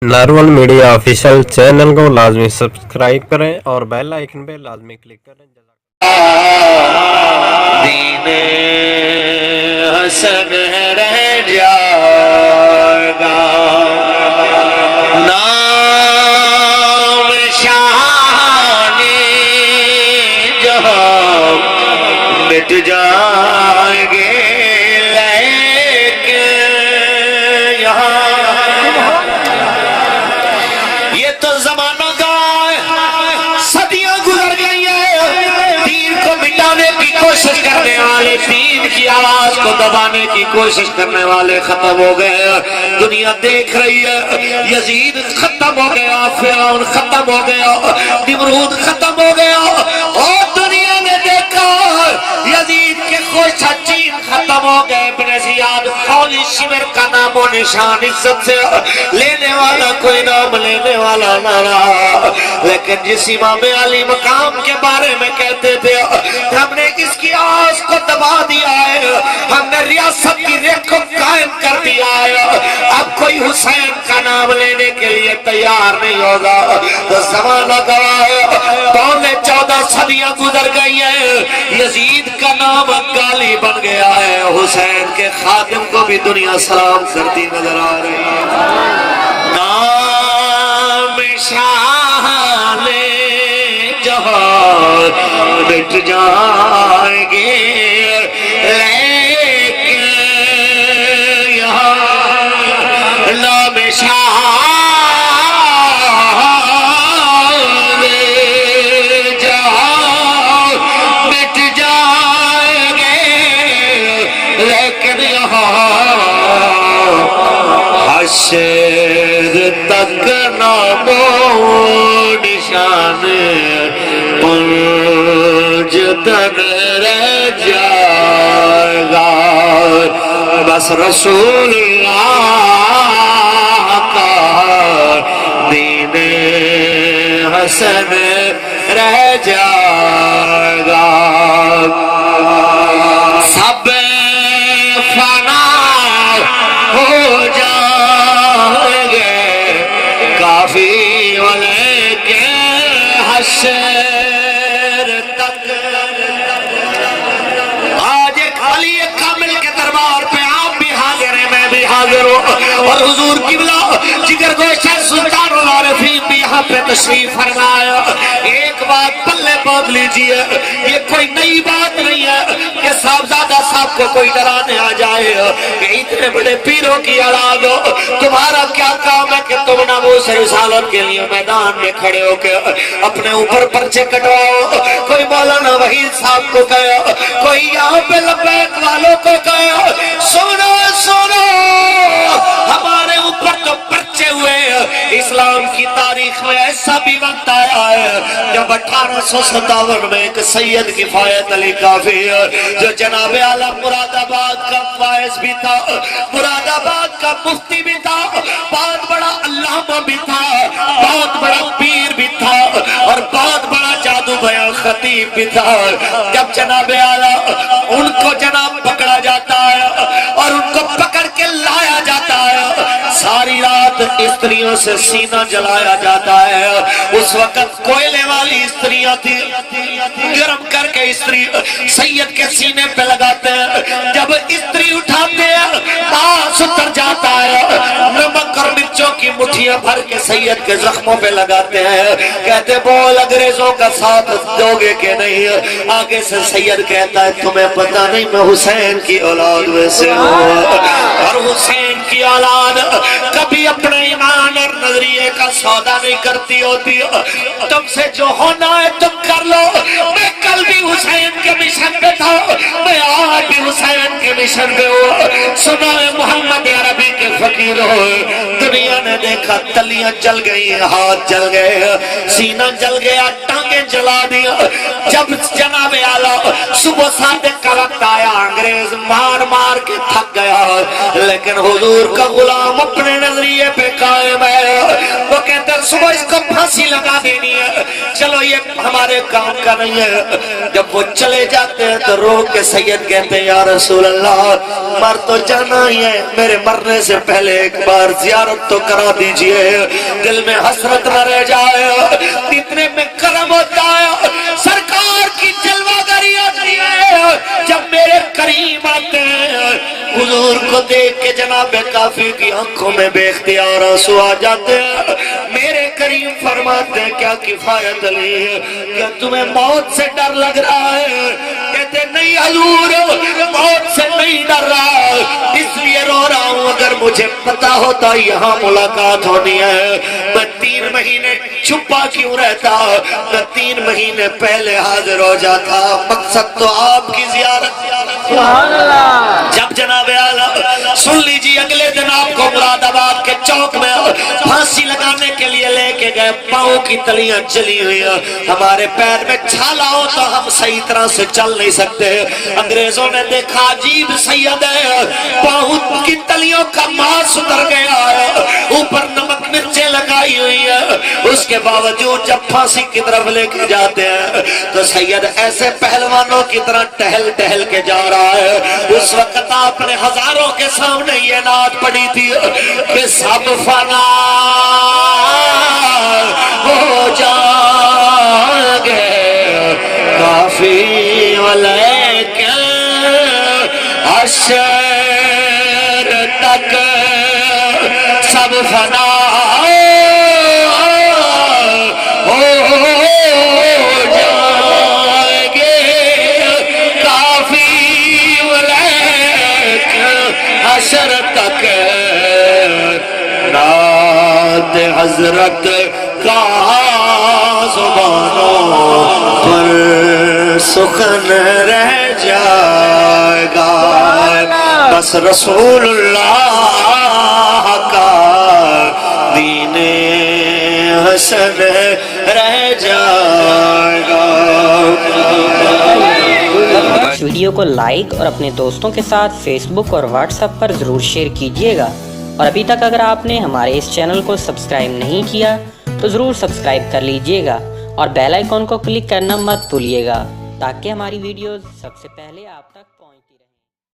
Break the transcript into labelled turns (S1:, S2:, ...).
S1: नारोल media official channel को लाजमी subscribe करें और बेल आइकन पे लाजमी क्लिक करें।
S2: दीने हसन रह जाएगा, नाम शाने जहां मिट जाएंगे, कोशिश करने वाले, दीन की आवाज को दबाने की कोशिश करने वाले खत्म हो गए। दुनिया देख रही है, यजीद खत्म हो गया, फिरौन खत्म हो गया, निमरूद खत्म हो गया, और दुनिया ने देखा यजीद के खोशा चीन खत्म हो गए। इब्न जियाद खौली शिविर का नामो निशान इज्जत से लेने वाला कोई नाम लेने वाला न रहा। लेकिन जिस इमाम अली मकाम के बारे में कहते थे, हमने इसकी आवाज को दबा दिया है, हमने रियासत की रेख को कायम कर दिया है, अब कोई हुसैन का नाम लेने के लिए तैयार नहीं होगा। तो ज़माना गवाह है, 14 सदियां गुजर गई हैं, यजीद का नाम गाली बन गया है, हुसैन के खादिम को भी दुनिया सलाम करती नजर आ रही है। नाम शाने जहां मिट जाएंगे, लेकिन यहाँ नाम शाने जहां मिट जाएंगे, लेकिन यहाँ हश्र तक नामो निशान पंजतन रह जाएगा, बस रसूलुल्लाह का दीने हसन रह जाएगा। सब फना हो जाएंगे, काफी वाले के हश्र तक। आज खाली एक कामिल के दरबार पे आप भी हाजिर हैं, मैं भी हाजिर हूँ, और हुजूर किबला जिगर गोशा सुल्तान आरिफीन भी यहाँ पे तशरीफ फरमाया। एक बात पल्ले बांध लीजिए, ये कोई नई बात नहीं है कि साहबजादा साहब को कोई डराने आ जाए कि इतने बड़े पीरों की औलाद हो, तुम्हारा क्या काम है कि तुम ना वो रिसालत के लिए मैदान में खड़े होकर अपने ऊपर पर्चे कटवाओ। कोई मौलाना वहीद साहब को कहे, कोई यहाँ पे लब्बैक वालों को कहे, सुनो सुनो, हमारे ऊपर तो पर्चे हुए। इस्लाम की तारीख में ऐसा भी वक्त आया है जब 1857 में एक सैयद किफायत अली काफी, जो जनाबे आला मुरादाबाद का फायज भी था, मुरादाबाद का मुफ्ती भी था, बहुत बड़ा अल्लामा भी था, बहुत बड़ा पीर भी था, और बहुत बड़ा जादू बयां खतीब भी था। जब जनाबे आला उनको जनाब पकड़ा जाता है और उनको पकड़ के लाया जाता है, सारी रात स्त्रियों से सीना जलाया जाता है। उस वक्त कोयले वाली स्त्रियां थी, गर्म करके स्त्री सैयद के सीने पे लगाते हैं, जब स्त्री उठाते हैं पास उतर जाता है, नमक और मिर्चों की मुठ्ठियां भर के सैयद के जख्मों पे लगाते हैं, कहते बोल अंग्रेजों का साथ दोगे के नहीं। आगे से सैयद कहता है तुम्हें पता नहीं मैं हुसैन की औलाद में से हूँ, और हुसैन की औलाद कभी अपने ईमान और नजरिए का सौदा नहीं करती होती। तुमसे जो होना है तुम कर लो, मैं कल भी हुसैन के मिशन पे था, मैं आज भी हुसैन के मिशन पे हूँ। सुना है मोहम्मद अरबी के फकीर हो, दुनिया ने देखा तलियां जल गई, हाथ जल गए, सीना जल गया, टांगे जला दिया। जब जनाबे आला सुबह सादे का वक्त आया, अंग्रेज मार मार के थक गया, लेकिन हुजूर का गुलाम अपने नजरिए पे कायम है। वो कहते कल सुबह इसको फांसी लगा देनी है, चलो ये हमारे काम का नहीं है। जब वो चले जाते हैं तो रो के सैयद कहते हैं या रसूल अल्लाह मर तो जाना ही है, मेरे मरने से पहले एक बार जियारत तो करा दीजिए, दिल में हसरत न रह जाए। इतने में करम होता है, सरकार की जलवागरी होती है। जब मेरे करीम आते हैं हुजूर को देख के जनाब काफी की आंखों में बेख्तियार आंसू आ जाते हैं। मेरे करीम फरमाते हैं क्या किफायत अली है, क्या तुम्हें मौत से डर लग रहा है? कहते नहीं हुजूर मौत से नहीं डर रहा, इसलिए रो रहा हूँ, अगर मुझे पता होता यहाँ मुलाकात होनी है मैं 3 महीने छुपा क्यों रहता, मैं 3 महीने पहले हाजिर हो जाता। मकसद तो आपकी जियारत। जब जनाब आला सुन लीजिए, अगले दिन आपको मुरादाबाद के चौक में फांसी लगाने के लिए लेके गए, पाँव की तलियां जली हुई है, हमारे पैर में छाला हो तो हम सही तरह से चल नहीं सकते। अंग्रेजों ने देखा अजीब सैयद है, पाँव की तलियों का मांस उतर गया है, ऊपर नमक मिर्चें लगाई हुई है, उसके बावजूद जब फांसी की तरफ लेके जाते हैं तो सैयद ऐसे पहलवानों की तरह टहल टहल के जा रहा है। उस वक्त आपने हजारों के सामने ये नात पड़ी थी कि सब फना हो जाएंगे काफी वलैके अशर तक सब फना हशर तक नात हजरत का ज़ुबानों पर सुखन रह जाएगा, बस रसूलुल्लाह का दीने हसन रह जाएगा।
S3: इस वीडियो को लाइक और अपने दोस्तों के साथ फेसबुक और व्हाट्सएप पर ज़रूर शेयर कीजिएगा, और अभी तक अगर आपने हमारे इस चैनल को सब्सक्राइब नहीं किया तो ज़रूर सब्सक्राइब कर लीजिएगा और बेल आइकॉन को क्लिक करना मत भूलिएगा ताकि हमारी वीडियोस सबसे पहले आप तक पहुंचे।